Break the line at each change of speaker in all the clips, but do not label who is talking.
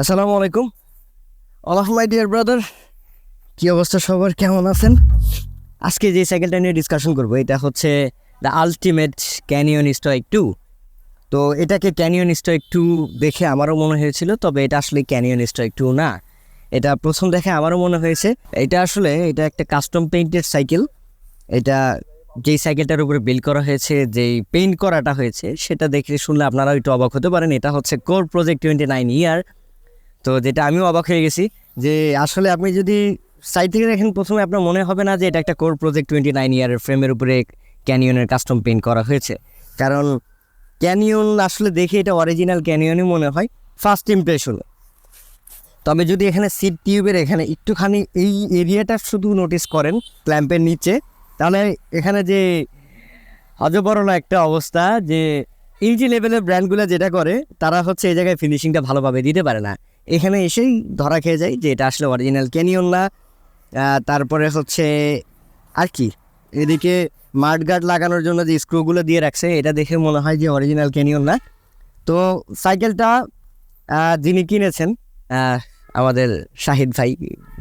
আসসালামু আলাইকুম all of my dear brother, কী অবস্থা সবার, কেমন আছেন? আজকে যে সাইকেলটা নিয়ে ডিসকাশন করবো এটা হচ্ছে দ্য আলটিমেট ক্যানিয়ন স্ট্রাইক 2। তো এটাকে ক্যানিয়ন স্ট্রাইক 2 দেখে আমারও মনে হয়েছিল, তবে এটা আসলে ক্যানিয়ন স্ট্রাইক 2 না। এটা প্রথম দেখে আমারও মনে হয়েছে এটা একটা কাস্টম পেইন্টেড সাইকেল। এটা যেই সাইকেলটার উপরে বিল্ড করা হয়েছে, যেই পেইন্ট করাটা হয়েছে, সেটা দেখে শুনলে আপনারাও একটু অবাক হতে পারেন। এটা হচ্ছে কোর প্রজেক্ট 29 ইয়ার। তো যেটা আমিও অবাক হয়ে গেছি যে আসলে আপনি যদি সাইড থেকে দেখেন প্রথমে আপনার মনে হবে না যে এটা একটা কোর প্রজেক্ট 29 ইয়ারের ফ্রেমের উপরে ক্যানিয়নের কাস্টম পেইন্ট করা হয়েছে, কারণ ক্যানিয়ন আসলে দেখে এটা অরিজিনাল ক্যানিয়নই মনে হয় ফার্স্ট ইমপ্রেশনে। তবে যদি এখানে সিট টিউবের এখানে একটুখানি এই এরিয়াটা শুধু নোটিস করেন ক্ল্যাম্পের নিচে, তাহলে এখানে যে অজবরনা একটা অবস্থা যে ইঞ্চি লেভেলের ব্র্যান্ডগুলো যেটা করে তারা হচ্ছে এই জায়গায় ফিনিশিংটা ভালোভাবে দিতে পারে না। এখানে এসেই ধরা খেয়ে যায় যে এটা আসলে অরিজিনাল ক্যানিয়ন না। তারপরে হচ্ছে আর কি, এদিকে মাডগার্ড লাগানোর জন্য যে স্ক্রুগুলো দিয়ে রাখছে এটা দেখে মনে হয় যে অরিজিনাল ক্যানিয়ন না। তো সাইকেলটা যিনি কিনেছেন আমাদের শাহিদ ভাই,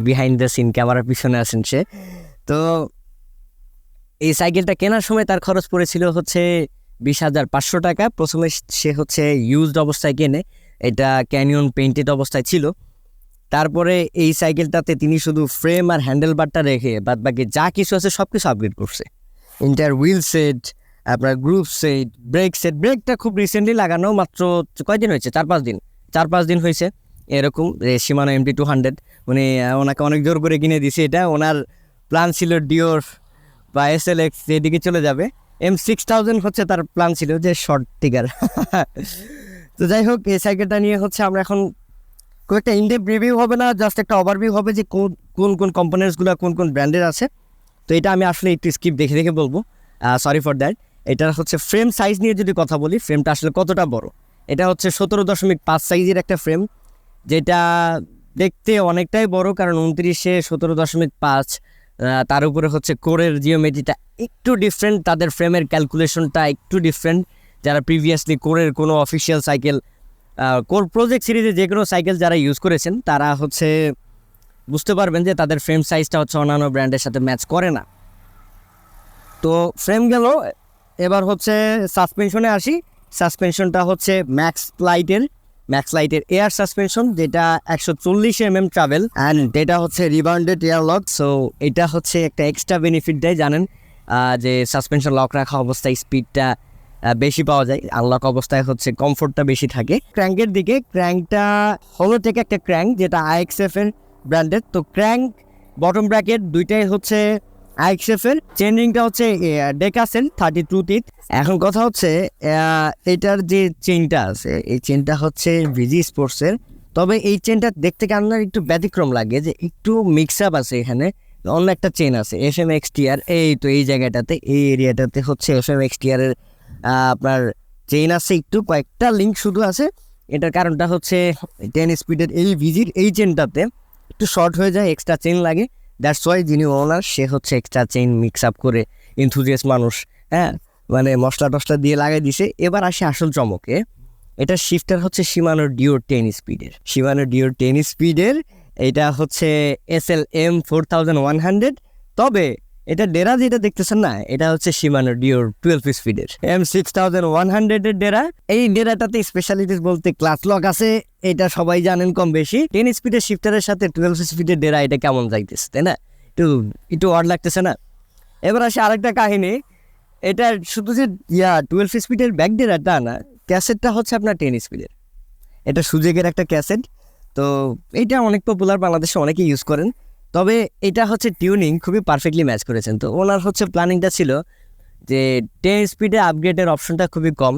বিহাইন্ড দ্য সিন ক্যামেরার পিছনে আছেন সে। তো এই সাইকেলটা কেনার সময় তার খরচ পড়েছিল হচ্ছে 20,500 টাকা। প্রথমে সে হচ্ছে ইউজড অবস্থায় কেনে, এটা ক্যানিয়ন পেইন্টেড অবস্থায় ছিল। তারপরে এই সাইকেলটাতে তিনি শুধু ফ্রেম আর হ্যান্ডেল বারটা রেখে বাদ বাকি যা কিছু আছে সব কিছু আপগ্রেড করছে। ইন্টার হুইল সেট, আপনার গ্রুপ সেট, ব্রেকটা খুব রিসেন্টলি লাগানো, মাত্র কয়দিন হয়েছে, 4-5 দিন হয়েছে এরকম। শিমানো MT200 উনি ওনাকে অনেক জোর করে কিনে দিছে। এটা ওনার প্ল্যান ছিল ডিওর বা SLX এদিকে চলে যাবে। M6000 হচ্ছে তার প্ল্যান ছিল, যে শর্ট টিগার। তো যাই হোক, এই সাইকেলটা নিয়ে হচ্ছে আমরা এখন খুব একটা ইনডেপথ রিভিউ হবে না, জাস্ট একটা ওভারভিউ হবে যে কোন কোন কম্পোনেন্টসগুলো কোন কোন ব্র্যান্ডের আছে। তো এটা আমি আসলে একটু স্কিপ দেখে বলবো, সরি ফর দ্যাট। এটা হচ্ছে ফ্রেম সাইজ নিয়ে যদি কথা বলি, ফ্রেমটা আসলে কতটা বড়। এটা হচ্ছে 17.5 সাইজের একটা ফ্রেম, যেটা দেখতে অনেকটাই বড়, কারণ 29-এ 17.5। তার উপরে হচ্ছে কোরের জিওমেট্রিটা একটু ডিফারেন্ট, তাদের ফ্রেমের ক্যালকুলেশনটা একটু ডিফারেন্ট। যারা প্রিভিয়াসলি কোরের কোনো অফিসিয়াল সাইকেল, কোর প্রজেক্ট সিরিজে যে কোনো সাইকেল যারা ইউজ করেছেন তারা হচ্ছে বুঝতে পারবেন যে তাদের ফ্রেম সাইজটা হচ্ছে অন্যান্য ব্র্যান্ডের সাথে ম্যাচ করে না। তো ফ্রেম গেল, এবার হচ্ছে সাসপেনশনে আসি। সাসপেনশনটা হচ্ছে ম্যাক্স লাইটের এয়ার সাসপেনশন, যেটা 140 mm ট্রাভেল অ্যান্ড এটা হচ্ছে রিবাউন্ডেড এয়ার লক। সো এটা হচ্ছে একটা এক্সট্রা বেনিফিট দেয়, জানেন যে সাসপেনশন লক রাখা অবস্থায় স্পিডটা বেশি পাওয়া যায়, আনলক অবস্থায় হচ্ছে কমফোর্টটা বেশি থাকে। ক্র্যাঙ্কের দিকে, ক্র্যাঙ্কটা হলো থেকে একটা ক্র্যাঙ্ক যেটা IXF এর ব্র্যান্ডের। তো ক্র্যাঙ্ক বটম ব্র্যাকেট দুইটাই হচ্ছে IXF এর। চেন রিংটা হচ্ছে ডেকাসেল 32 টিথ। এখন কথা হচ্ছে এটার যে চেনটা আছে, এই চেনটা হচ্ছে ভিজি স্পোর্টসের। তবে এই চেনটা দেখতে কেমন একটু ব্যতিক্রম লাগে, যে একটু মিক্স আপ আছে এখানে। অন্য একটা চেন আছে FMXTR, এই জায়গাটাতে, এই এরিয়াটাতে হচ্ছে FMXTR এর আপনার চেইন আছে, একটু কয়েকটা লিঙ্ক শুধু আছে। এটার কারণটা হচ্ছে 10 স্পিডের এই ভিজির এই চেনটাতে একটু শর্ট হয়ে যায়, এক্সট্রা চেন লাগে, দ্যাটস ওয়াই যিনি ওনার সে হচ্ছে এক্সট্রা চেইন মিক্স আপ করে এনথুজিয়াস মানুষ, হ্যাঁ, মানে মশলা টশলা দিয়ে লাগাই দিছে। এবার আসে আসল চমকে, এটা শিফটার হচ্ছে শিমানোর ডিওর 10 স্পিডের, শিমানোর ডিওর 10 স্পিডের। এটা হচ্ছে SLM 4100, তবে এটা ডেরা যেটা দেখতেছেন না, এটা হচ্ছে শিমানোর ডিওর 12 স্পিডের M6100 এর ডেরা। এই ডেরাটাতে স্পেশালিটিস বলতে ক্লাচ লক আছে, এটা সবাই জানেন কম বেশি। 10 স্পিডের শিফটারের সাথে 12 স্পিডের ডেরা, এটা কেমন যাইতেছে তাই না, একটু একটু অড লাগতেছে না। এবার আসে আরেকটা কাহিনী, এটা শুধু যে 12 স্পিডের ব্যাক ডেরাটা না, ক্যাসেটটা হচ্ছে আপনার 10 স্পিডের। এটা সুজেকের একটা ক্যাসেট, তো এটা অনেক পপুলার, বাংলাদেশে অনেকেই ইউজ করেন। তবে এটা হচ্ছে টিউনিং খুবই পারফেক্টলি ম্যাচ করেছেন। তো ওনার হচ্ছে প্ল্যানিংটা ছিল যে 10 স্পিডে আপগ্রেডের অপশনটা খুবই কম,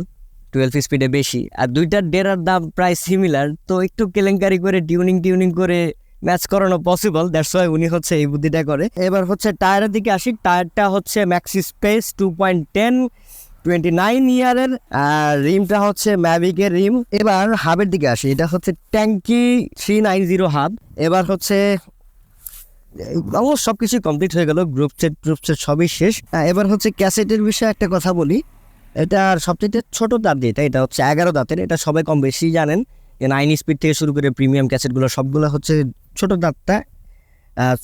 12 স্পিডে বেশি, আর দুইটার ডেরার দাম প্রায় সিমিলার, তো একটু কেলেঙ্কারি করে টিউনিং করে ম্যাচ করানো পসিবল, দ্যাটস ওয়াই উনি হচ্ছে এই বুদ্ধিটা করে। এবার হচ্ছে টায়ারের দিকে আসি, টায়ারটা হচ্ছে ম্যাক্সি স্পেস 2.10 29 ইয়ারের, আর রিমটা হচ্ছে ম্যাভিকের রিম। এবার হাবের দিকে আসি, এটা হচ্ছে ট্যাঙ্কি 390 হাব। এবার হচ্ছে অলমোস্ট সব কিছুই কমপ্লিট হয়ে গেল, গ্রুপ সেট সবই শেষ। এবার হচ্ছে ক্যাসেটের বিষয়ে একটা কথা বলি, এটার সবচেয়ে ছোট দাঁত যেটা, এটা হচ্ছে 11 দাঁতের। এটা সবাই কম বেশি জানেন যে 9 স্পিড থেকে শুরু করে প্রিমিয়াম ক্যাসেটগুলো সবগুলো হচ্ছে ছোট দাঁতটা।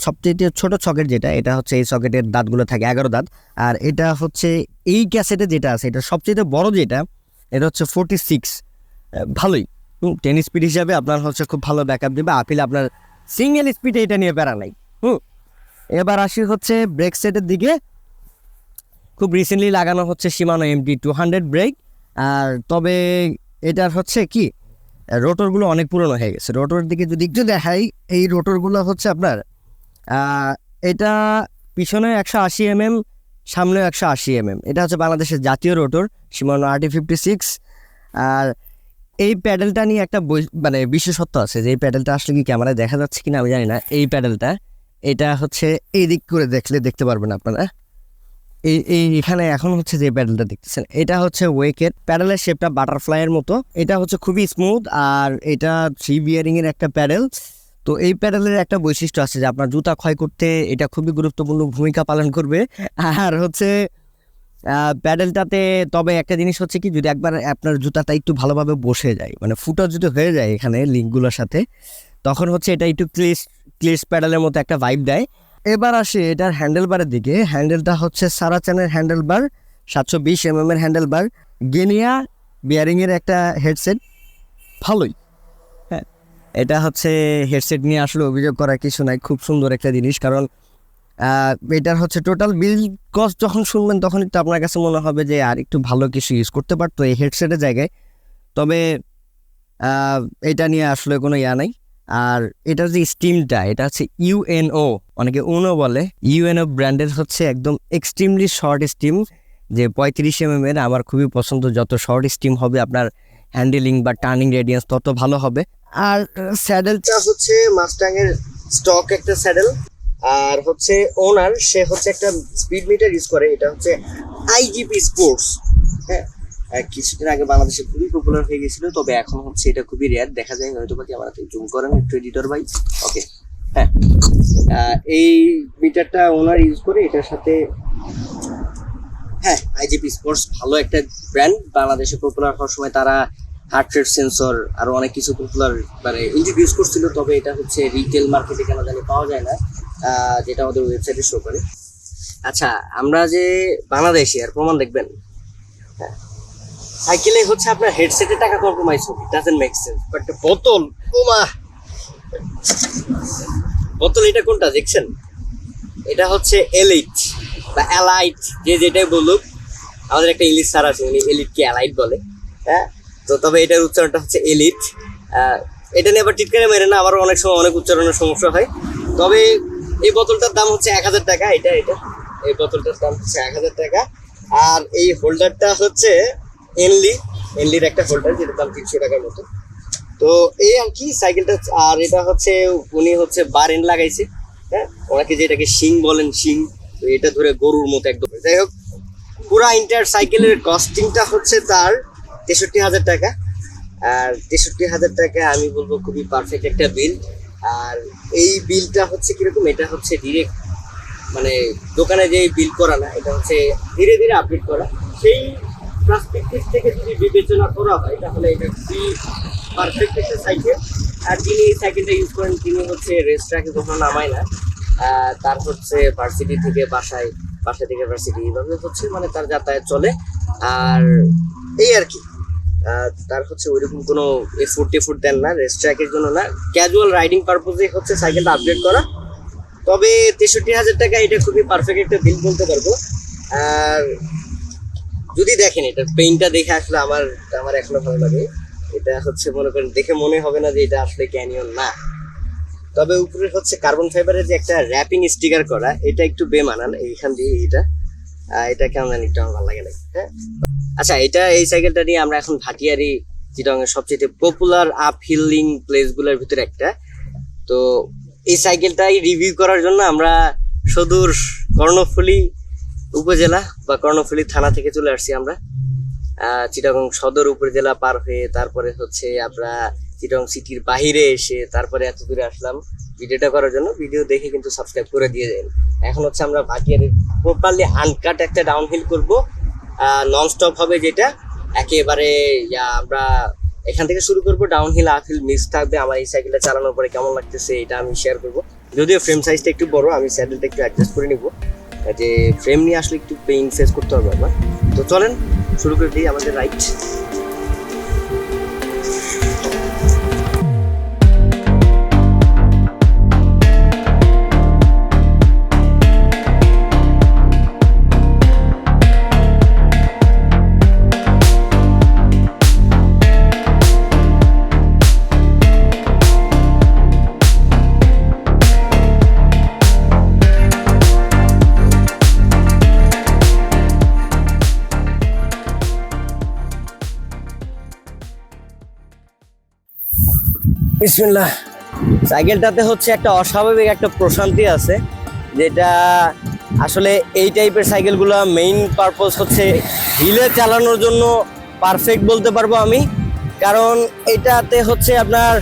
সবচেয়ে ছোট সকেট যেটা, এটা হচ্ছে এই সকেটের দাঁতগুলো থাকে 11 দাঁত। আর এটা হচ্ছে এই ক্যাসেটে যেটা আছে, এটা সবচেয়ে বড় যেটা, এটা হচ্ছে 46। ভালোই 10 স্পিড হিসাবে আপনার হচ্ছে খুব ভালো ব্যাকআপ দেবে। আপিল আপনার সিঙ্গেল স্পিডে এটা নিয়ে প্যারা নাই। এবার আসি হচ্ছে ব্রেক সেটের দিকে, খুব রিসেন্টলি লাগানো হচ্ছে শিমানো MT200 ব্রেক। আর তবে এটার হচ্ছে কি, রোটরগুলো অনেক পুরনো হয়ে গেছে। রোটর দিকে যদি একটু দেখাই, এই রোটরগুলো হচ্ছে আপনার এটা পিছনে 180 mm, সামনে 180 mm। এটা হচ্ছে বাংলাদেশের জাতীয় রোটর শিমানো RT56। আর এই প্যাডেলটা নিয়ে একটা মানে বিশেষত্ব আছে, যে এই প্যাডেলটা আসলে কি ক্যামেরায় দেখা যাচ্ছে কিনা আমি জানি না। এই প্যাডেলটা এটা হচ্ছে এই দিক করে দেখতে পারবেন আপনারা। এখানে এখন হচ্ছে যে প্যাডেলটা দেখতেছেন, এটা হচ্ছে ওয়েকের প্যাডেলের শেপটা বাটারফ্লাইয়ের মতো। এটা হচ্ছে খুবই স্মুথ, আর এটা 3 বিয়ারিংয়ের একটা প্যাডেল। তো এই প্যাডেলের একটা বৈশিষ্ট্য আছে যে আপনার জুতা ক্ষয় করতে এটা খুবই গুরুত্বপূর্ণ ভূমিকা পালন করবে। আর হচ্ছে প্যাডেলটাতে তবে একটা জিনিস হচ্ছে কি, যদি একবার আপনার জুতাটা একটু ভালোভাবে বসে যায়, মানে ফুটো যদি হয়ে যায় এখানে লিঙ্কগুলোর সাথে, তখন হচ্ছে এটা একটু ক্লিস প্যাডেলের মতো একটা ভাইব দেয়। এবার আসে এটার হ্যান্ডেলবারের দিকে, হ্যান্ডেলটা হচ্ছে সারাচানের হ্যান্ডেলবার, 720 mm এর হ্যান্ডেলবার, গেনিয়া বিয়ারিংয়ের একটা হেডসেট, ভালোই। হ্যাঁ, এটা হচ্ছে হেডসেট নিয়ে আসলে অভিযোগ করার কিছু নাই, খুব সুন্দর একটা জিনিস। কারণ এটার হচ্ছে টোটাল বিল কস্ট যখন শুনবেন তখন একটু আপনার কাছে মনে হবে যে আর একটু ভালো কিছু ইউজ করতে পারতো এই হেডসেটের জায়গায়। তবে এটা নিয়ে আসলে কোনো নাই। আর এটার যে স্টিমটা, এটা হচ্ছে UNO, অনেকে উনো বলে, UNO ব্র্যান্ডের হচ্ছে একদম এক্সট্রিমলি শর্ট স্টিম, যে 35 mm এর। আমার খুবই পছন্দ, যত শর্ট স্টিম হবে আপনার হ্যান্ডেলিং বা টার্নিং রেডিয়েন্স তত ভালো হবে। আর স্যাডেলটা হচ্ছে মাস্টাংয়ের স্টক একটা স্যাডেল, আর হচ্ছে ওনার সে হচ্ছে একটা স্পিড মিটার ইউজ করে, এটা হচ্ছে IGP স্পোর্টস। হ্যাঁ, কিছুদিন আগে বাংলাদেশে খুবই পপুলার হয়ে গেছিল, তবে এখন হচ্ছে এটা খুবই রেয়ার দেখা যায়। হয়তো বা ক্যামেরাতে জুম করেন একটু এডিটর ভাই, ওকে। হ্যাঁ, এই মিটারটা ওনার ইউজ করে, এটার সাথে হ্যাঁ IGP স্পোর্টস ভালো একটা ব্র্যান্ড, বাংলাদেশে পপুলার হওয়ার সময় তারা হার্ট রেট সেন্সর আরো অনেক কিছু পপুলার মানে ইন্ট্রোডিউস করছিল। তবে এটা হচ্ছে রিটেল মার্কেটে কেন জানি পাওয়া যায় না, যেটা আমাদের ওয়েবসাইটে শো করে। আচ্ছা, আমরা যে বাংলাদেশি আর প্রমাণ দেখবেন, হ্যাঁ, সাইকেলে হচ্ছে আপনার হেডসেটে টাকা কম্প্রোমাইজ হবে, it doesn't make sense. But বোতল, ওমা বোতল, এটা কোনটা দেখছেন? এটা হচ্ছে এলিট বা অ্যালাইট, যে যেটাই বলুক। আমাদের একটা ইংলিশ স্যার আছে, উনি এলিটকে অ্যালাইট বলে। হ্যাঁ, তো তবে এটার উচ্চারণটা হচ্ছে এলিট। এটা নিয়ে আবার টিটকারে মেরে না, আবার অনেক সময় অনেক উচ্চারণের সমস্যা হয়। তবে এই বোতলটার দাম হচ্ছে 1000 টাকা। এটা এই বোতলটার দাম হচ্ছে 1000 টাকা। আর এই হোল্ডারটা হচ্ছে এনলির একটা হোল্ডার, যেটার দাম 300 টাকার মতো। তো এই আর কি সাইকেলটা। আর এটা হচ্ছে উনি হচ্ছে বার এন্ড লাগাইছে, হ্যাঁ, ওনাকে যেটাকে শিং বলেন, শিং, তো এটা ধরে গরুর মতো একদম। যাই হোক, পুরা ইন্টার সাইকেলের কস্টিংটা হচ্ছে তার 63,000 টাকা। আর 63,000 টাকা আমি বলবো খুবই পারফেক্ট একটা বিল। আর এই বিলটা হচ্ছে কিরকম, এটা হচ্ছে ডিরেক্ট মানে দোকানে যে বিল করা না, এটা হচ্ছে ধীরে ধীরে আপডেট করা। সেই পার্সপেক্টিভ থেকে যদি বিবেচনা করা হয় তাহলে এটা খুবই পারফেক্ট একটা সাইকেল। আর যিনি এই সাইকেলটা ইউজ করেন তিনি হচ্ছে রেস ট্র্যাকে কখনো নামায় না, তার হচ্ছে ভার্সিটি থেকে বাসায়, বাসা থেকে ভার্সিটি, এইভাবে হচ্ছে মানে তার যাতায়াত চলে। আর এই আর কি, তার হচ্ছে ওইরকম কোনো এফোর্ট দেন না রেস ট্র্যাকের জন্য না, ক্যাজুয়াল রাইডিং পারপোজে হচ্ছে সাইকেলটা আপডেট করা। তবে 63,000 টাকা এটা খুবই পারফেক্ট একটা বিল বলতে পারবো। আর যদি দেখেন এটা পেইন্টটা দেখে আসলে আমার এখনো ভালো লাগে। এটা হচ্ছে মনে করেন দেখে মনে হবে না যে এটা আসলে ক্যানিয়ন না। তবে উপরে হচ্ছে কার্বন ফাইবারের যে একটা র্যাপিং স্টিকার করা, এটা একটু বেমানান এইখান দিয়ে, এটা কেমন জানি একটু আমার ভালো লাগে না। হ্যাঁ আচ্ছা, এই সাইকেলটা নিয়ে আমরা এখন ভাটিয়ারি চিটাগাংয়ের সবচেয়ে পপুলার আপ হিলিং প্লেসগুলোর ভিতরে একটা। তো এই সাইকেলটাই রিভিউ করার জন্য আমরা সুদূর কর্ণফুলী উপজেলা বা কর্ণফুলী থানা থেকে চলে আসছি আমরা চিটাগাং সদর উপজেলা পার হয়ে, তারপরে হচ্ছে আমরা চিটাগাং সিটির বাহিরে এসে তারপরে এত দূরে আসলাম ভিডিওটা করার জন্য। ভিডিও দেখে কিন্তু সাবস্ক্রাইব করে দিয়ে দেন। এখন হচ্ছে আমরা ভাটিয়ারির প্রপারলি আনকাট একটা ডাউনহিল করব, নন স্টপ হবে, যেটা একেবারে আমরা এখান থেকে শুরু করবো। ডাউনহিল আপহিল মিক্স থাকবে। আমার এই সাইকেলটা চালানোর পরে কেমন লাগতেছে এটা আমি শেয়ার করবো। যদিও ফ্রেম সাইজটা একটু বড়, আমি স্যাডেলটা একটু অ্যাডজাস্ট করে নিব, যে ফ্রেম নিয়ে আসলে একটু পেইন ফেস করতে হবে আমার। তো চলেন শুরু করে দিই আমাদের রাইড। বিসমিল্লাহ। সাইকেলটাতে হচ্ছে একটা অস্বাভাবিক একটা প্রশান্তি আছে, যেটা আসলে এই টাইপের সাইকেলগুলো মেইন পারপোজ হচ্ছে হিলে চালানোর জন্য পারফেক্ট বলতে পারবো আমি। কারণ এটাতে হচ্ছে আপনার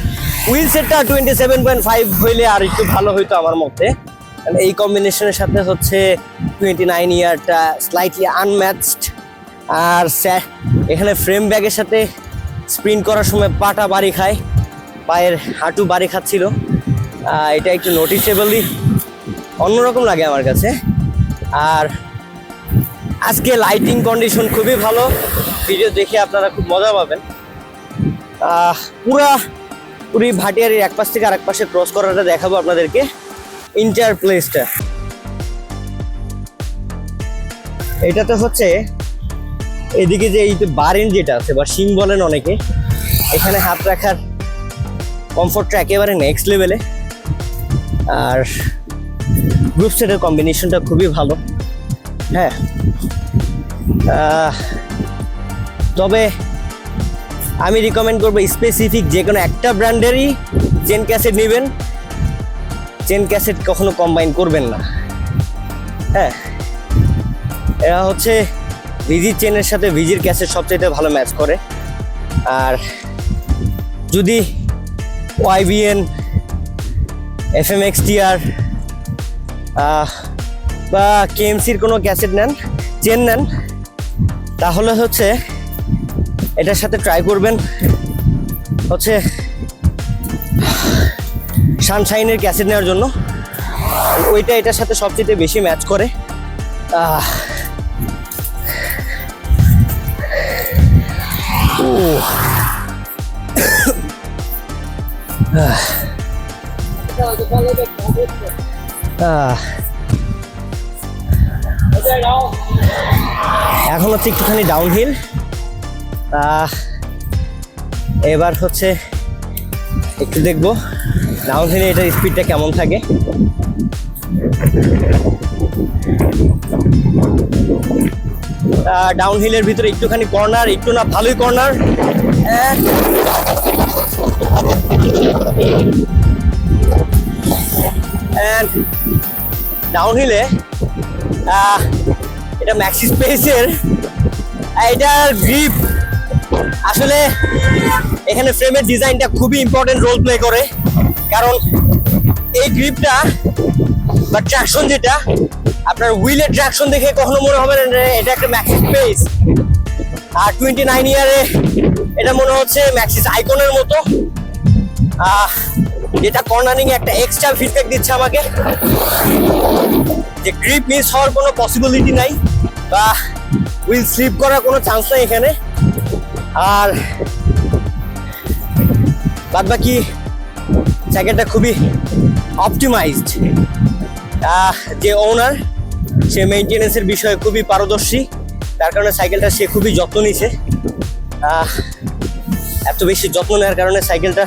হুইল সেটটা 27.5 হইলে আর একটু ভালো হইতো আমার মতে। এই কম্বিনেশনের সাথে হচ্ছে 29 ইয়ারটা স্লাইটলি আনম্যাচড। আর এখানে ফ্রেম ব্যাগের সাথে স্প্রিন্ট করার সময় পাটা বাড়ি খায়, পায়ের হাঁটু বাড়ি খাচ্ছিল। এটা একটু নোটিসেবলি অন্যরকম লাগে আমার কাছে। আর আজকে লাইটিং কন্ডিশন খুবই ভালো, ভিডিও দেখে আপনারা খুব মজা পাবেন। পুরি ভাটিয়ারির এক পাশ থেকে আরেক পাশে ক্রস করাটা দেখাবো আপনাদেরকে, ইন্টার প্লেসটা। এটাতে হচ্ছে এদিকে যে এই বারেন যেটা আছে বা শিং বলেন অনেকে, এখানে হাত রাখার কমফোর্টটা একেবারে নেক্সট লেভেলে। আর গ্রুপ সেটের কম্বিনেশনটা খুবই ভালো। হ্যাঁ, তবে আমি রিকমেন্ড করবো স্পেসিফিক যে কোনো একটা ব্র্যান্ডেরই চেন ক্যাসেট নেবেন, চেন ক্যাসেট কখনো কম্বাইন করবেন না। হ্যাঁ, এরা হচ্ছে ভিজির চেনের সাথে ভিজির ক্যাসেট সবচেয়ে ভালো ম্যাচ করে। আর যদি YBN FMXTR বা KMCর কোনো ক্যাসেট নেন, চেন নেন, তাহলে হচ্ছে এটার সাথে ট্রাই করবেন হচ্ছে সানশাইনের ক্যাসেট নেওয়ার জন্য। ওইটা এটার সাথে সবচেয়ে বেশি ম্যাচ করে। এখন হচ্ছে একটুখানি ডাউনহিল। এবার হচ্ছে একটু দেখবো ডাউনহিলে এটার স্পিডটা কেমন থাকে। ডাউনহিলের ভিতরে একটুখানি কর্নার, একটু না ভালোই কর্নার। ডাউনহিলে এটা ম্যাক্সি স্পেসের এটার গ্রিপ, আসলে এখানে ফ্রেমের ডিজাইনটা খুবই ইম্পর্টেন্ট রোল প্লে করে। কারণ এই গ্রিপটা বা ট্রাকশন যেটা আপনার হুইলের ট্রাকশন দেখে কখনো মনে হবে না যে এটা একটা ম্যাক্সিস পেস, আর 29 ইয়ারে এটা মনে হচ্ছে ম্যাক্সিস আইকনের মতো, যেটা কর্নারিং একটা এক্সট্রা ফিডব্যাক দিচ্ছে আমাকে যে গ্রিপ মিস হওয়ার কোনো পসিবিলিটি নাই বা হুইল স্লিপ করার কোনো চান্স নাই এখানে। আর বাদ বাকি সাইকেলটা খুবই অপটিমাইজড, যে ওনার সে মেইনটেনেন্সের বিষয়ে খুবই পারদর্শী, তার কারণে সাইকেলটা সে খুবই যত্ন নিছে। এত বেশি যত্ন নেওয়ার কারণে সাইকেলটা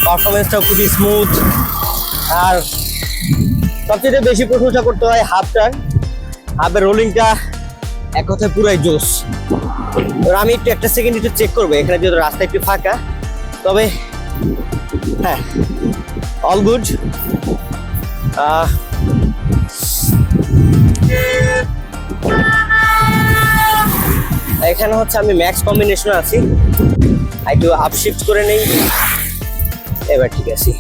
পারফরমেন্সটাও খুবই স্মুথ। আর সবচেয়ে বেশি প্রশংসা করতে হয় হাফটার, হাফের রোলিংটা এক কথায় পুরাই জোস। আমি একটু একটা সেকেন্ড একটু চেক করবো এখানে যেহেতু রাস্তা একটু ফাঁকা, তবে হ্যাঁ অল গুড। এখানে হচ্ছে আমি ম্যাক্স কম্বিনেশনে আছি, একটু আপশিফট করে নেই, এবার ঠিক আছে।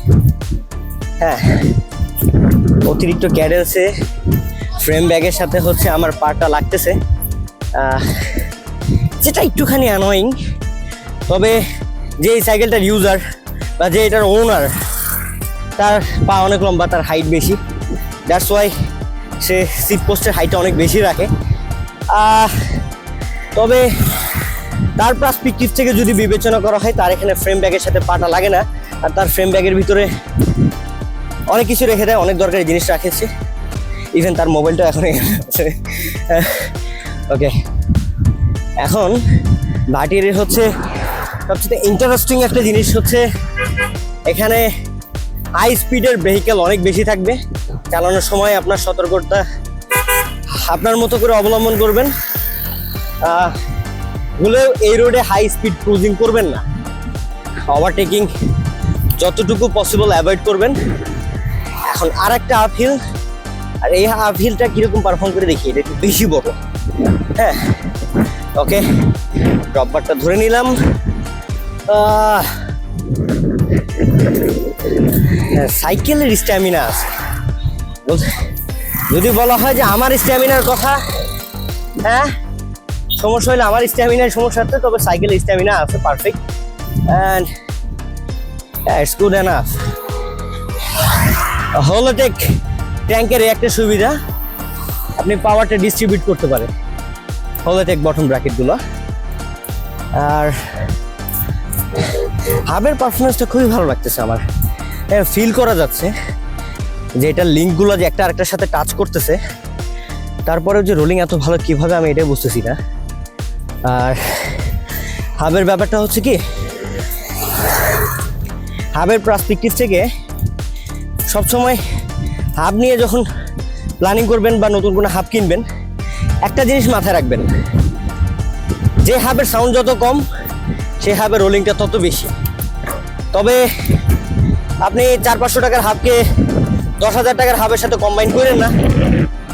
হ্যাঁ, অতিরিক্ত ক্যাডেন্সে ফ্রেম ব্যাগের সাথে হচ্ছে আমার পাটা লাগতেছে, যেটা একটুখানি অ্যানোয়িং। তবে যে এই সাইকেলটার ইউজার বা যে এটার ওনার, তার পা অনেক লম্বা, তার হাইট বেশি, দ্যাটস ওয়াই সে সিট পোস্টের হাইটটা অনেক বেশি রাখে। তবে তার পার্সপেক্টিভ থেকে যদি বিবেচনা করা হয়, তার এখানে ফ্রেম ব্যাগের সাথে পাটা লাগে না, আর তার ফ্রেম ব্যাগের ভিতরে অনেক কিছু রেখে দেয়, অনেক দরকারি জিনিস রাখেছে, ইভেন তার মোবাইলটা এখন আছে। ওকে, এখন ভাটির হচ্ছে সবচেয়ে ইন্টারেস্টিং একটা জিনিস হচ্ছে এখানে হাই স্পিডের ভেহিকেল অনেক বেশি থাকবে। চালানোর সময় আপনার সতর্কতা আপনার মতো করে অবলম্বন করবেন, ভুলেও এই রোডে হাই স্পিড ক্রুজিং করবেন না, ওভারটেকিং যতটুকু পসিবল অ্যাভয়েড করবেন। এখন আর একটা আপহিল, আর এই আপহিলটা কীরকম পারফর্ম করে দেখি, এটা একটু বেশি বড়। হ্যাঁ, ওকে, ড্রপ বারটা ধরে নিলাম। সাইকেলের স্ট্যামিনা আছে, যদি বলা হয় যে আমার স্ট্যামিনার কথা, হ্যাঁ সমস্যা হলে আমার স্ট্যামিনার সমস্যা হচ্ছে, তবে সাইকেলের স্ট্যামিনা আছে perfect, and it's good enough. হলোটেক ট্যাঙ্কের একটা সুবিধা, আপনি পাওয়ারটা ডিস্ট্রিবিউট করতে পারেন হলোটেক বটম ব্র্যাকেটগুলো। আর হাবের পারফরমেন্সটা খুবই ভালো লাগতেছে আমার, ফিল করা যাচ্ছে যে এটার লিঙ্কগুলো যে একটা আরেকটার সাথে টাচ করতেছে, তারপরেও যে রোলিং এত ভালো কীভাবে আমি এটাই বুঝতেছি না। আর হাবের ব্যাপারটা হচ্ছে কি, হাবের পার্সপেক্টিভ থেকে সবসময় হাব নিয়ে যখন প্ল্যানিং করবেন বা নতুন কোনো হাব কিনবেন, একটা জিনিস মাথায় রাখবেন, যে হাবের সাউন্ড যত কম, সেই হাবের রোলিংটা তত বেশি। তবে আপনি 400-500 টাকার হাবকে 10,000 টাকার হাবের সাথে কম্বাইন করেন না,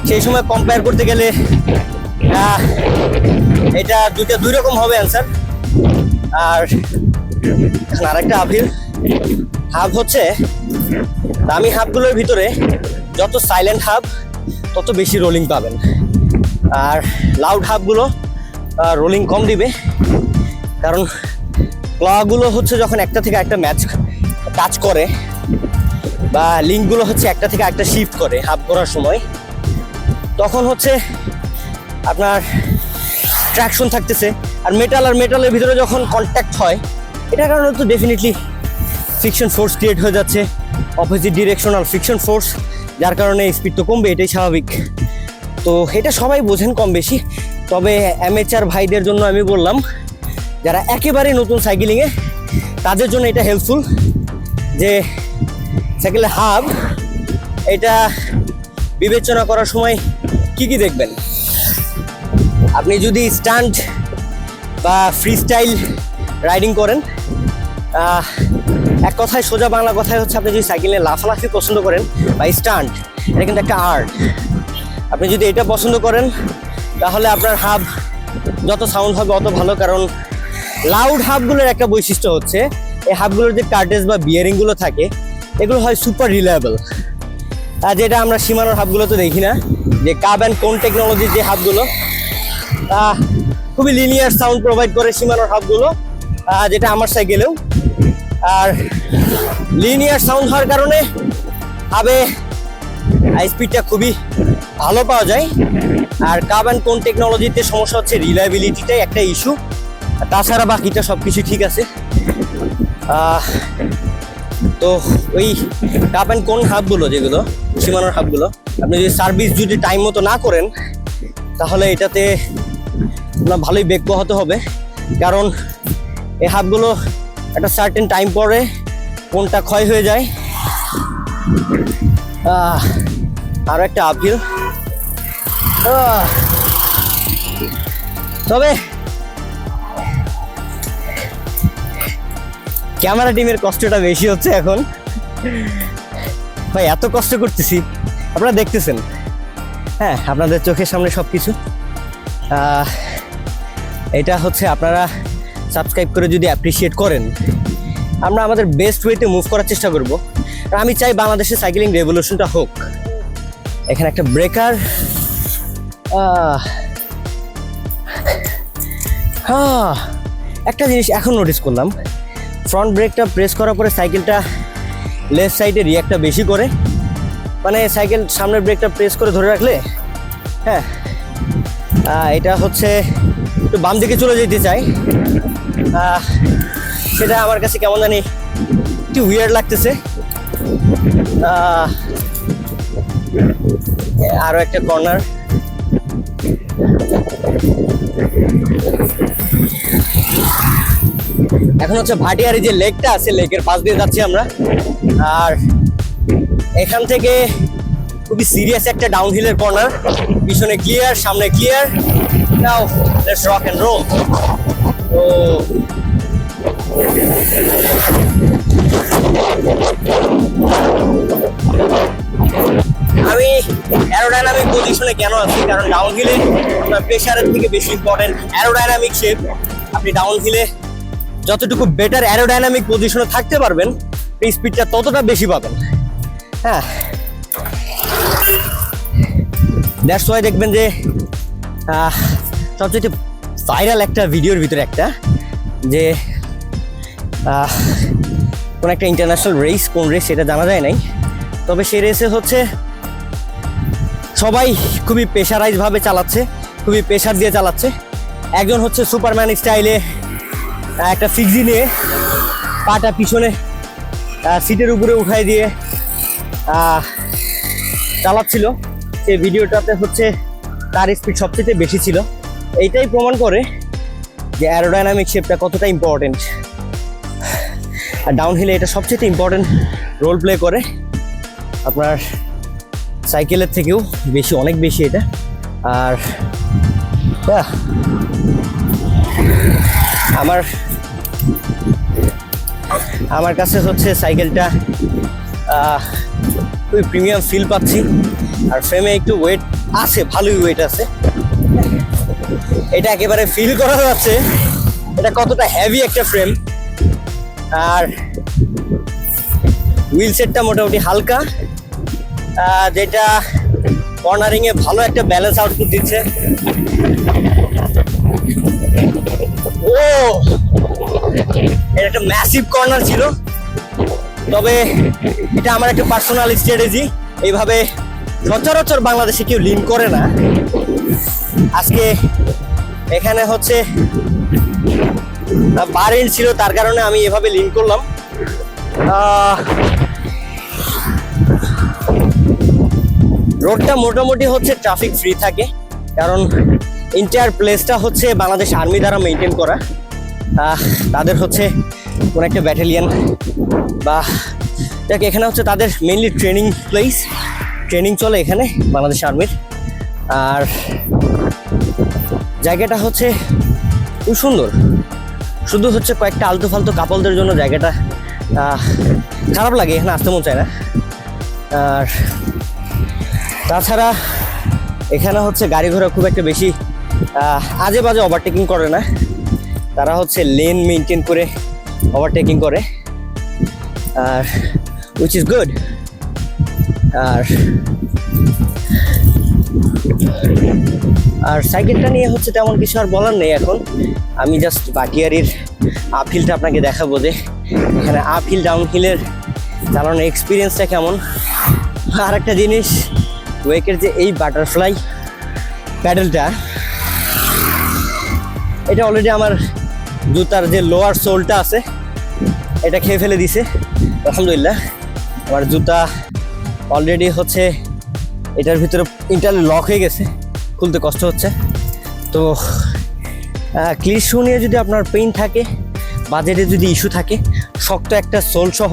সেই সময় কম্পেয়ার করতে গেলে এটা দুইটা দুই রকম হবে অ্যান্সার। আর এখন আরেকটা হাব হচ্ছে দামি হাবগুলোর ভিতরে যত সাইলেন্ট হাব তত বেশি রোলিং পাবেন, আর লাউড হাবগুলো রোলিং কম দিবে, কারণ ক্লগুলো হচ্ছে যখন একটা থেকে একটা ম্যাচ টাচ করে বা লিঙ্কগুলো হচ্ছে একটা থেকে একটা শিফট করে হাব করার সময়, তখন হচ্ছে আপনার ট্র্যাকশন থাকতেছে। আর মেটালের ভিতরে যখন কন্ট্যাক্ট হয়, এটার কারণে তো ডেফিনেটলি ফ্রিকশন ফোর্স ক্রিয়েট হয়ে যাচ্ছে, অপোজিট ডিরেকশনাল ফ্রিকশন ফোর্স, যার কারণে স্পিড তো কমবে, এটাই স্বাভাবিক। তো এটা সবাই বোঝেন কম বেশি, তবে অ্যামেচার ভাইদের জন্য আমি বললাম, যারা একেবারে নতুন সাইকেলিংয়ে, তাদের জন্য এটা হেল্পফুল যে সাইকেলের হাব এটা বিবেচনা করার সময় কি কি দেখবেন। আপনি যদি স্টান্ট বা ফ্রি স্টাইল রাইডিং করেন, এক কথায় সোজা বাংলা কথায় হচ্ছে, আপনি যদি সাইকেলে লাফালাফি পছন্দ করেন বা স্টান্ট, এটা কিন্তু একটা আর্ট। আপনি যদি এটা পছন্দ করেন, তাহলে আপনার হাব যত সাউন্ড হবে অত ভালো, কারণ লাউড হাবগুলোর একটা বৈশিষ্ট্য হচ্ছে এই হাবগুলোর যে কার্টেজ বা বিয়ারিংগুলো থাকে, এগুলো হয় সুপার রিলায়েবল, আর যেটা আমরা সীমানোর হাবগুলোতে দেখি না, যে কাব অ্যান্ড কোন টেকনোলজির যে হাবগুলো খুবই লিনিয়ার সাউন্ড প্রোভাইড করে সীমানোর হাবগুলো, যেটা আমার সাইকেলেও। আর লিনিয়ার সাউন্ড হওয়ার কারণে হাবে স্পিডটা খুবই ভালো পাওয়া যায়। আর কাব অ্যান্ড কোন টেকনোলজিতে সমস্যা হচ্ছে রিলায়েবিলিটিটাই একটা ইস্যু, তাছাড়া বাকিটা সব কিছু ঠিক আছে। তো ওই কাব অ্যান্ড কোন হাবগুলো, যেগুলো সীমানোর হাবগুলো, আপনি যদি সার্ভিস যদি টাইম মতো না করেন তাহলে এটাতে আপনার ভালোই বেগ পোহাতে হবে, কারণ এই হাবগুলো একটা সার্টেন টাইম পরে কোনটা ক্ষয় হয়ে যায়। আরও একটা আপহিল। তবে ক্যামেরা টিমের কষ্টটা বেশি হচ্ছে এখন ভাই, এত কষ্ট করতেছি আপনারা দেখতেছেন, হ্যাঁ আপনাদের চোখের সামনে সব কিছু। এটা হচ্ছে আপনারা সাবস্ক্রাইব করে যদি অ্যাপ্রিসিয়েট করেন, আমরা আমাদের বেস্ট ওয়েতে মুভ করার চেষ্টা করব। আর আমি চাই বাংলাদেশে সাইকেলিং রেভলিউশনটা হোক। এখানে একটা ব্রেকার, একটা জিনিস এখন নোটিস করলাম, ফ্রন্ট ব্রেকটা প্রেস করার পরে সাইকেলটা লেফট সাইডে রিয়াক্টটা বেশি করে, মানে সাইকেল সামনের ব্রেকটা প্রেস করে ধরে রাখলে, হ্যাঁ এটা হচ্ছে একটু বাম দিকে চলে যেতে চাই, সেটা আমার কাছে কেমন জানি একটু উইয়ার্ড লাগতেছে। আরও একটা কর্নার, এখন হচ্ছে ভাটিয়ারি যে লেকটা আছে, লেকের পাশ দিয়ে যাচ্ছি আমরা। আর এখান থেকে খুবই সিরিয়াস একটা ডাউনহিলের কর্নার, পিছনে ক্লিয়ার, সামনে clear. Now let's rock and roll. তো আমি অ্যারোডাইনামিক পজিশনে কেন আছি, কারণ ডাউনহিলে আপনার প্রেশারের থেকে বেশি ইম্পর্টেন্ট অ্যারোডাইনামিক শেপ। আপনি ডাউনহিলে যতটুকু বেটার অ্যারোডাইনামিক পজিশনে থাকতে পারবেন, এই স্পিডটা ততটা বেশি পাবেন। হ্যাঁ, দ্যাটস ওয়াই দেখবেন যে সবচেয়ে ভাইরাল একটা ভিডিওর ভিতরে একটা, যে কোন একটা ইন্টারন্যাশনাল রেস, কোন রেস সেটা জানা যায় নাই, তবে সেই রেসে হচ্ছে সবাই খুবই প্রেশারাইজভাবে চালাচ্ছে, খুবই প্রেশার দিয়ে চালাচ্ছে। একজন হচ্ছে সুপারম্যান স্টাইলে একটা ফিক্সি নিয়ে পাটা পিছনে সিটের উপরে উঠাই দিয়ে চালাচ্ছিল। সেই ভিডিওটাতে হচ্ছে তার স্পিড সবচেয়ে বেশি ছিল। এইটাই প্রমাণ করে যে অ্যারোডাইনামিক শেপটা কতটা ইম্পর্টেন্ট। আর ডাউনহিলে এটা সবচেয়ে ইম্পর্টেন্ট রোল প্লে করে, আপনার সাইকেলের থেকেও বেশি, অনেক বেশি এটা। আর আমার কাছে হচ্ছে সাইকেলটা খুবই প্রিমিয়াম ফিল পাচ্ছি। আর ফ্রেমে একটু ওয়েট আছে, ভালোই ওয়েট আছে, এটা একেবারে ফিল করা যাচ্ছে এটা কতটা হেভি একটা ফ্রেম। আর হুইল সেটটা মোটামুটি হালকা, যেটা কর্নারিংয়ে ভালো একটা ব্যালেন্স আউটপুট দিচ্ছে। ও, এটা একটা ম্যাসিভ কর্নার ছিল, তবে এটা আমার একটা পার্সোনাল স্ট্র্যাটেজি। এইভাবে সচরাচর বাংলাদেশে কেউ লিন করে না। আজকে এখানে হচ্ছে বার এন্ড ছিল, তার কারণে আমি এভাবে লিন করলাম। রোডটা মোটামুটি হচ্ছে ট্রাফিক ফ্রি থাকে, কারণ এন্টায়ার প্লেসটা হচ্ছে বাংলাদেশ আর্মি দ্বারা মেনটেন করা। তাদের হচ্ছে কোনো একটা ব্যাটালিয়ান বা এখানে হচ্ছে তাদের মেইনলি ট্রেনিং প্লেস, ট্রেনিং চলে এখানে বাংলাদেশ আর্মির। আর জায়গাটা হচ্ছে খুব সুন্দর, শুধু হচ্ছে কয়েকটা আলতু ফালতু কাপলদের জন্য জায়গাটা খারাপ লাগে, এখানে আসতে মন চায় না। আর তাছাড়া এখানে হচ্ছে গাড়ি ঘোড়া খুব একটা বেশি আজে বাজে ওভারটেকিং করে না, তারা হচ্ছে লেন মেনটেন করে ওভারটেকিং করে। আর which is good. আর সাইকেলটা নিয়ে হচ্ছে তেমন কিছু আর বলার নেই এখন। আমি জাস্ট বাটিয়ারির আপহিলটা আপনাকে দেখাবো যে এখানে আপহিল ডাউনহিলের চালানোর এক্সপিরিয়েন্সটা কেমন। আর একটা জিনিস, ওয়েকের যে এই বাটারফ্লাই প্যাডেলটা, এটা অলরেডি আমার জুতার যে লোয়ার সোলটা আছে এটা খেয়ে ফেলে দিছে। আলহামদুলিল্লাহ, আমার জুতা অলরেডি হচ্ছে এটার ভিতরে ইন্টারনালি লক হয়ে গেছে, খুলতে কষ্ট হচ্ছে। তো ক্লিচ শু নিয়ে যদি আপনার পেইন থাকে, বাজেটে যদি ইস্যু থাকে, শক্ত একটা সোল সহ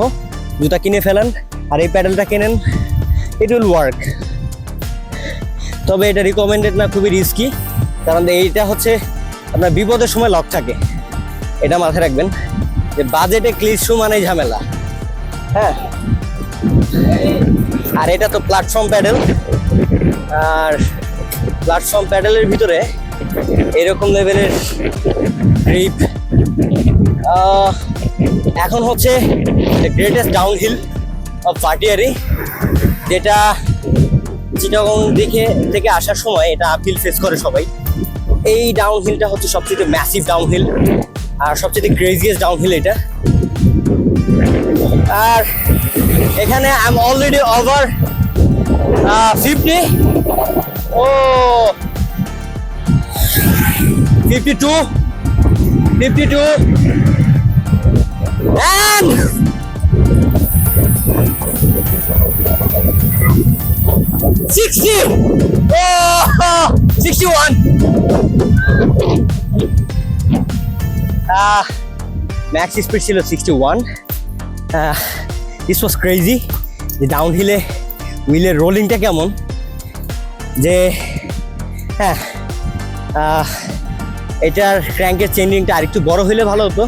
জুতা কিনে ফেলেন আর এই প্যাডেলটা কেনেন, ইট উইল ওয়ার্ক। তবে এটা রিকমেন্ডেড না, খুবই রিস্কি, কারণ এইটা হচ্ছে আপনার বিপদের সময় লক থাকে। এটা মাথায় রাখবেন যে বাজেটে ক্লিচ শু মানে ঝামেলা। হ্যাঁ, আর এটা তো প্ল্যাটফর্ম প্যাডেল, আর প্ল্যাটফর্ম প্যাডেলের ভিতরে এরকম লেভেলের গ্রিপ। এখন হচ্ছে the greatest downhill of Bhatiary, যেটা চিটাগং থেকে আসার সময় এটা আপহিল ফেস করে সবাই। এই ডাউনহিলটা হচ্ছে সবচেয়ে ম্যাসিভ ডাউনহিল আর সবচেয়ে ক্রেজিয়েস্ট ডাউনহিল এটা। আর এখানে I am already over 50, oh 52, and 60, oh 61. Max speed ছিল 61. This was crazy. যে ডাউনহিলে হুইলের রোলিংটা কেমন, যে হ্যাঁ এটার ক্র্যাঙ্কের চেঞ্জিংটা আরেকটু বড় হইলে ভালো হতো।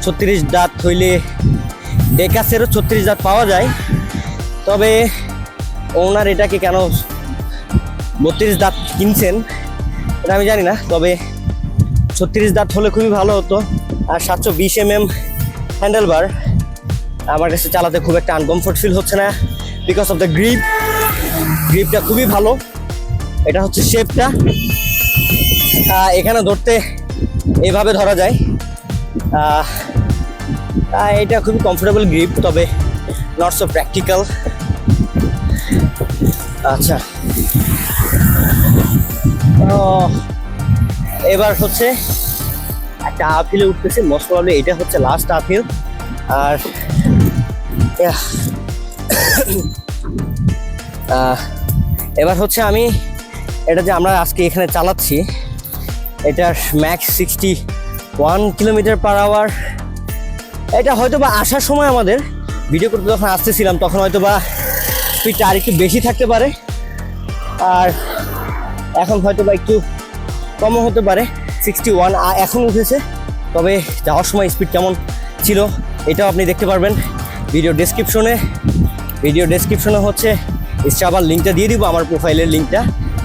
36 দাঁত হইলে, ডেকাসেরও 36 দাঁত পাওয়া যায়, তবে ওনার এটাকে কেন 32 দাঁত কিনছেন এটা আমি জানি না, তবে 36 দাঁত হলে খুবই ভালো হতো। আর 720 mm হ্যান্ডেল বার আমার কাছে চালাতে খুব একটা আনকমফোর্ট ফিল হচ্ছে না, বিকজ অফ দ্য গ্রিপটা খুবই ভালো। এটা হচ্ছে শেপটা, এখানে ধরতে এইভাবে ধরা যায়। এটা খুবই কমফোর্টেবল গ্রিপ, তবে নট সো প্র্যাকটিক্যাল। আচ্ছা, এবার হচ্ছে একটা আপহিলে উঠতেছে, মোস্ট প্রবাবলি এটা হচ্ছে লাস্ট আপহিল। আর এবার হচ্ছে আমি এটা যে আমরা আজকে এখানে চালাচ্ছি, এটার ম্যাক্স 61 km/h। এটা হয়তো বা আসার সময় আমাদের ভিডিও করতে যখন আসতেছিলাম তখন হয়তো বা স্পিডটা আর একটু বেশি থাকতে পারে, আর এখন হয়তো বা একটু কমও হতে পারে। 61 এখন উঠেছে, তবে যাওয়ার সময় স্পিড কেমন ছিল এটাও আপনি দেখতে পারবেন ভিডিও ডেসক্রিপশনে হচ্ছে স্ট্রাভার লিঙ্কটা দিয়ে দিব, আমার প্রোফাইলের লিঙ্কটা,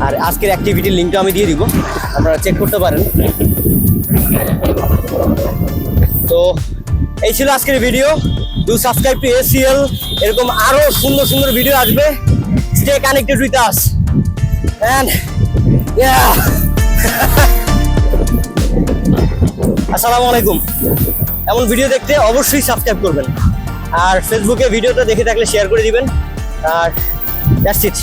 আর আজকের অ্যাক্টিভিটির লিঙ্কটা আমি দিয়ে দিব, আপনারা চেক করতে পারেন। তো এই ছিল আজকের video. Do subscribe to ACL, এরকম আরো সুন্দর সুন্দর ভিডিও আসবে। Stay connected with us and আসসালামু আলাইকুম। এমন ভিডিও দেখতে অবশ্যই সাবস্ক্রাইব করবেন, আর ফেসবুকে ভিডিওটা দেখে থাকলে শেয়ার করে দিবেন। আর দ্যাটস ইট।